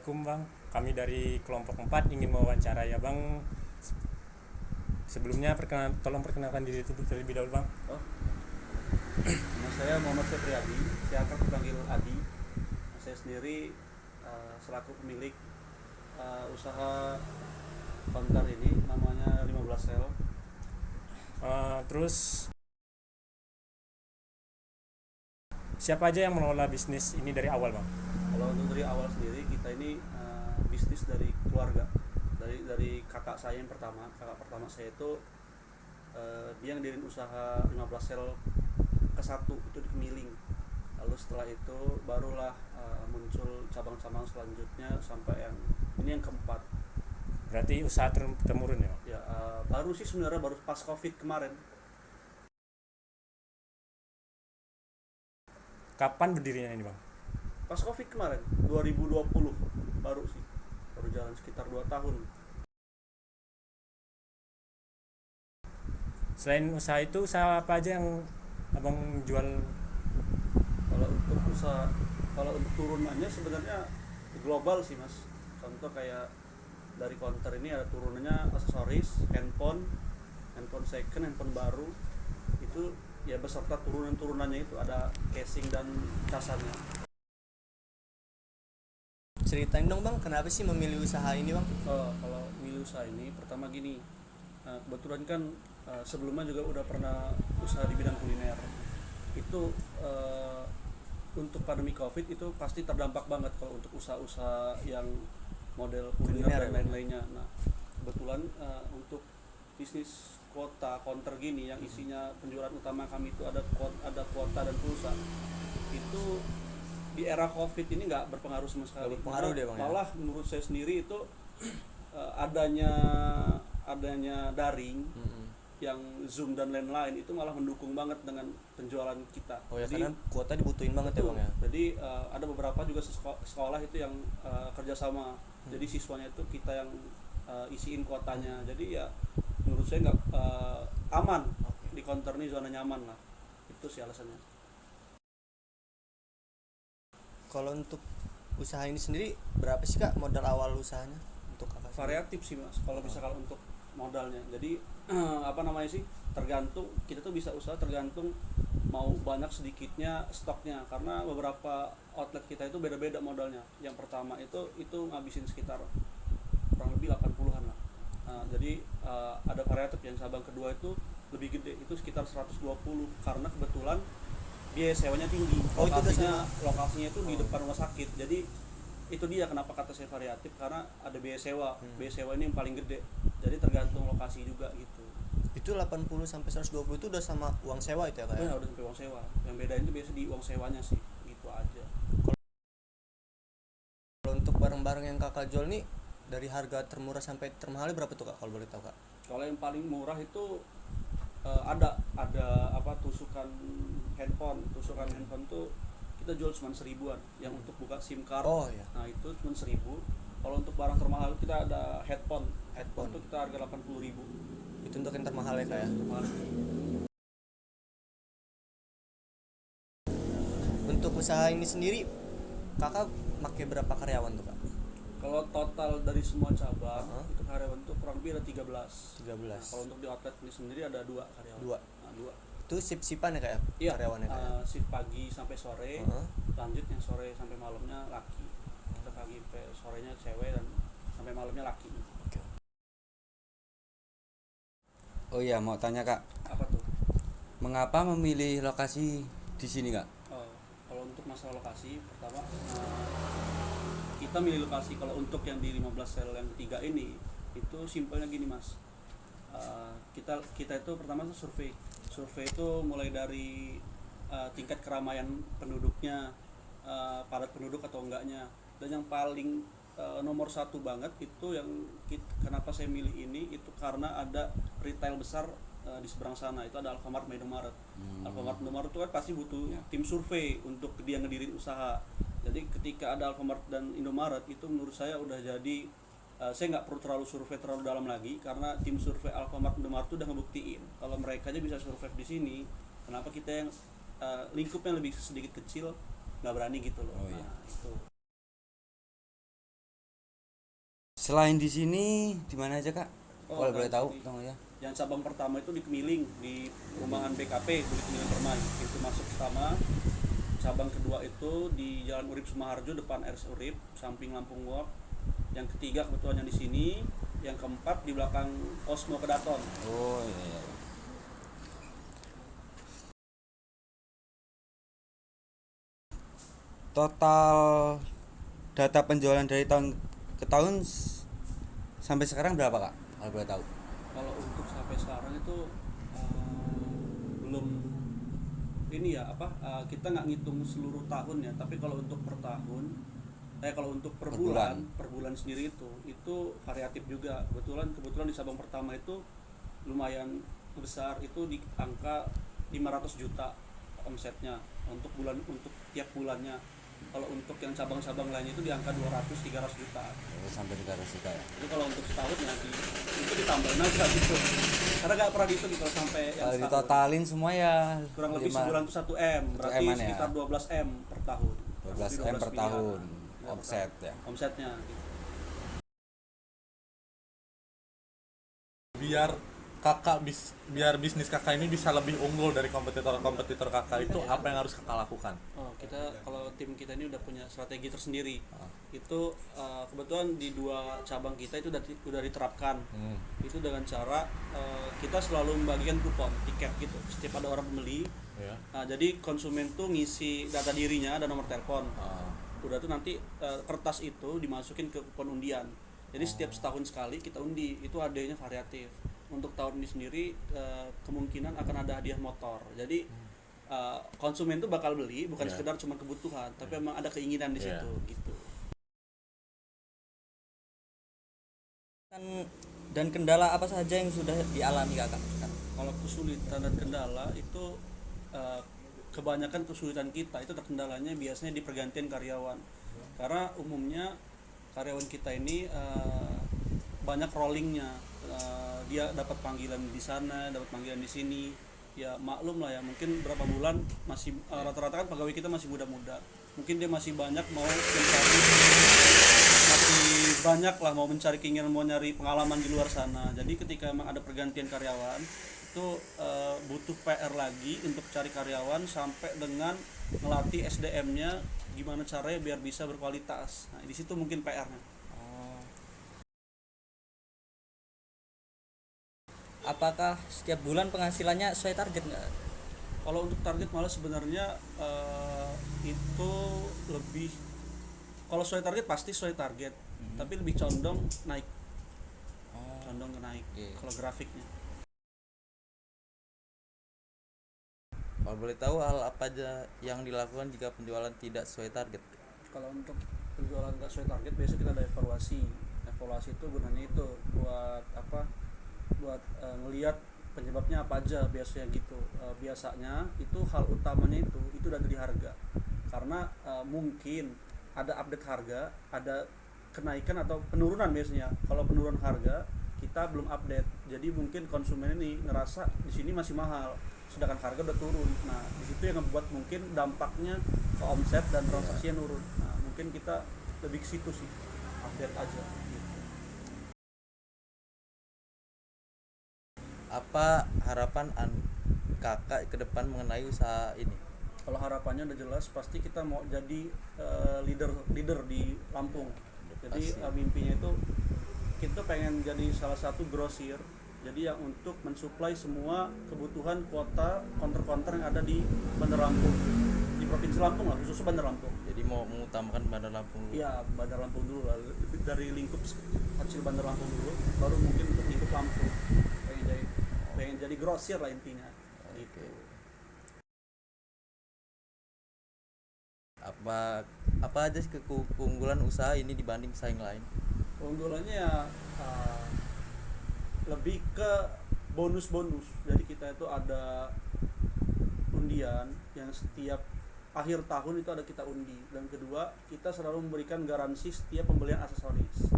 Assalamualaikum Bang, kami dari kelompok 4 ingin mewawancara ya Bang. Sebelumnya tolong perkenalkan diri itu terlebih dahulu Bang. Oh, nama saya Muhammad Sepriadi, saya akan dipanggil Adi. Saya sendiri selaku pemilik usaha konter ini namanya 15 sel. Terus siapa aja yang mengelola bisnis ini dari awal Bang? Kalau untuk dari awal sendiri kita ini bisnis dari keluarga. Dari kakak saya yang pertama, kakak pertama saya itu dia yang diriin usaha 15 sel ke satu itu di Kemiling. Lalu setelah itu barulah muncul cabang-cabang selanjutnya sampai yang ini yang keempat. Berarti usaha temurun ya Bang? Ya baru sih sebenarnya baru pas covid kemarin. Kapan berdirinya ini Bang? Pas covid kemarin 2020 baru sih, baru jalan sekitar 2 tahun. Selain usaha itu, usaha apa aja yang Abang jual? Kalau untuk usaha, kalau untuk turunannya sebenarnya global sih mas. Contoh kayak dari counter ini ada turunannya aksesoris, handphone, handphone second, handphone baru itu ya beserta turunan-turunannya itu ada casing dan casannya. Ceritain dong bang, kenapa sih memilih usaha ini bang? Kalau milih usaha ini pertama gini, kebetulan kan sebelumnya juga udah pernah usaha di bidang kuliner. Itu untuk pandemi covid itu pasti terdampak banget kalau untuk usaha-usaha yang model kuliner Kuliner dan ya? lain-lainnya. Nah kebetulan untuk bisnis kuota counter gini yang isinya penjualan utama kami itu ada kuota dan pulsa, itu di era covid ini nggak berpengaruh sama sekali. Nggak berpengaruh deh, Bang, ya? Malah menurut saya sendiri itu adanya adanya daring yang Zoom dan lain-lain itu malah mendukung banget dengan penjualan kita. Oh ya, Jadi karena kuota dibutuhin banget ya betul. bang ya? Jadi ada beberapa juga sekolah itu yang kerjasama. Jadi siswanya itu kita yang isiin kuotanya. Jadi ya menurut saya nggak aman. Di counter ini zona nyaman lah. Itu sih alasannya. Kalau untuk usaha ini sendiri, berapa sih kak modal awal usahanya? Untuk kakak sendiri? Variatif sih mas kalau misalkan untuk modalnya. Jadi apa namanya sih, tergantung, kita tuh bisa usaha tergantung mau banyak sedikitnya stoknya, karena beberapa outlet kita itu beda-beda modalnya. Yang pertama itu ngabisin sekitar kurang lebih 80-an lah. Jadi ada variatif. Yang cabang kedua itu lebih gede, itu sekitar 120, karena kebetulan biaya sewanya tinggi. Oh, itu udah Lokasinya itu di depan rumah sakit. Jadi itu dia kenapa kata saya variatif, karena ada biaya sewa. Biaya sewa ini yang paling gede. Jadi tergantung lokasi juga gitu. Itu 80 sampai 120 itu udah sama uang sewa itu ya kak? Ya udah sampai uang sewa. Yang bedain itu biasa di uang sewanya sih, gitu aja. Kalau untuk barang-barang yang kakak jual nih, dari harga termurah sampai termahalnya berapa tuh kak kalau boleh tahu kak? Kalau yang paling murah itu ada apa, tusukan handphone tuh kita jual cuma 1.000-an yang untuk buka SIM card. Oh ya. Nah itu cuma 1.000. Kalau untuk barang termahal kita ada headphone Headphone. itu kita harga 80.000. Itu untuk yang termahal ya kak ya? Termahal. Untuk usaha ini sendiri, kakak pakai berapa karyawan tuh kak? Kalau total dari semua cabang untuk karyawan itu kurang lebih ada 13. 13. Nah, kalau untuk di outlet ini sendiri ada 2 karyawan. Dua. Nah, 2. Itu sip-sipan ya kak ya? Iya, Karyawannya kak ya? shift pagi sampai sore, Uh-huh. lanjut yang sore sampai malamnya laki. Kita pagi sampai sorenya cewek dan sampai malamnya laki. Oke. Oh iya, mau tanya Kak, Apa tuh? mengapa memilih lokasi di sini Kak? Kalau untuk masalah lokasi, pertama kita milih lokasi kalau untuk yang di 15 sel yang ketiga ini itu simpelnya gini mas. Kita itu pertama tuh survei itu mulai dari tingkat keramaian penduduknya, padat penduduk atau enggaknya, dan yang paling nomor satu banget itu yang kenapa saya milih ini itu karena ada retail besar di seberang sana, itu ada Alfamart, Indomaret. Alfamart, Indomaret itu kan pasti butuh tim survei untuk dia ngedirin usaha. Jadi ketika ada Alfamart dan Indomaret itu menurut saya udah jadi saya nggak perlu terlalu survei terlalu dalam lagi, karena tim survei Alfamart Indomaret itu udah ngebuktiin kalau mereka aja bisa survei di sini, kenapa kita yang lingkupnya lebih sedikit kecil nggak berani gitu loh. Oh, iya. Nah itu Selain di sini di mana aja kak? Oh, Kalau boleh di tahu sini. dong ya. Yang cabang pertama itu di Kemiling, di perumahan BKP Bulik Kemiling Permai, itu masuk pertama. Cabang kedua itu di Jalan Urip Sumaharjo depan RS Urip samping Lampung Walk. Yang ketiga kebetulan yang di sini. Yang keempat di belakang Osmo Kedaton. Oh iya. Total data penjualan dari tahun ke tahun sampai sekarang berapa kak? Kalau boleh tahu. Kalau untuk sampai sekarang itu belum ini ya kita nggak ngitung seluruh tahun ya, tapi kalau untuk per tahun kalau untuk per bulan sendiri itu variatif juga. Kebetulan di cabang pertama itu lumayan besar, itu di angka 500 juta omsetnya untuk tiap bulannya. Kalau untuk yang cabang-cabang lainnya itu di angka 200-300 juta. Oh, sampai 300 juta ya. Jadi kalau untuk setahun ya itu ditambahin aja gitu. Karena nggak pernah dihitung kalau sampai yang Kalau setahun. ditotalin semua ya Kurang lebih sebulan itu 1 M, berarti M-an ya. sekitar 12 M per tahun. 12 M per tahun omset ya. Omsetnya gitu. Biar bisnis kakak ini bisa lebih unggul dari kompetitor kakak itu apa yang harus kakak lakukan? Oh, kalau tim kita ini udah punya strategi tersendiri. Itu kebetulan di 2 cabang kita itu udah diterapkan. Itu dengan cara kita selalu membagikan kupon tiket gitu setiap ada orang pembeli. Ya. Nah, jadi konsumen tuh ngisi data dirinya dan nomor telepon. Udah tuh nanti kertas itu dimasukin ke kupon undian. Jadi setiap setahun sekali kita undi, itu hadiahnya variatif. Untuk tahun ini sendiri kemungkinan akan ada hadiah motor. Jadi konsumen tuh bakal beli bukan sekedar cuma kebutuhan, tapi memang ada keinginan di situ gitu. Dan kendala apa saja yang sudah dialami kakak? Kalau kesulitan dan kendala itu kebanyakan kesulitan kita itu terkendalanya biasanya di pergantian karyawan. Karena umumnya karyawan kita ini banyak rollingnya. Dia dapat panggilan di sana, dapat panggilan di sini. Ya maklum lah ya, mungkin berapa bulan masih rata-rata kan pegawai kita masih muda-muda. Mungkin dia masih banyak mau mencari keinginan, mau nyari pengalaman di luar sana. Jadi ketika emang ada pergantian karyawan itu butuh PR lagi untuk cari karyawan sampai dengan ngelatih SDM-nya gimana caranya biar bisa berkualitas. Nah, di situ mungkin PR-nya. Apakah setiap bulan penghasilannya sesuai target nggak? Kalau untuk target malah sebenarnya itu lebih, kalau sesuai target pasti sesuai target, tapi lebih condong naik, condong ke naik. Kalau grafiknya. Kalau boleh tahu hal apa aja yang dilakukan jika penjualan tidak sesuai target? Kalau untuk penjualan nggak sesuai target biasa kita ada evaluasi. Evaluasi itu gunanya itu buat apa? Buat ngelihat penyebabnya apa aja biasanya gitu. Biasanya itu hal utamanya itu dari harga. Karena mungkin ada update harga, ada kenaikan atau penurunan biasanya. Kalau penurunan harga kita belum update. Jadi mungkin konsumen ini ngerasa di sini masih mahal, sedangkan harga udah turun. Nah, di situ yang membuat mungkin dampaknya ke omset dan transaksinya nurun. Nah, mungkin kita lebih ke situ sih, update aja gitu. Apa harapan kakak ke depan mengenai usaha ini? Kalau harapannya udah jelas, pasti kita mau jadi leader di Lampung. Jadi mimpinya itu kita pengen jadi salah satu grosir. Jadi yang untuk mensuplai semua kebutuhan kuota konter-konter yang ada di Bandar Lampung, di Provinsi Lampung lah, khususnya Bandar Lampung. Jadi mau mengutamakan Bandar Lampung dulu? Iya, Bandar Lampung dulu lah, dari lingkup kecil Bandar Lampung dulu, baru mungkin untuk lingkup Lampung. Pengen jadi grosir lah intinya. Gitu. Apa aja sih keunggulan usaha ini dibanding pesaing lain? Keunggulannya ya lebih ke bonus-bonus. Jadi kita itu ada undian yang setiap akhir tahun itu ada kita undi. Dan kedua, kita selalu memberikan garansi setiap pembelian aksesoris.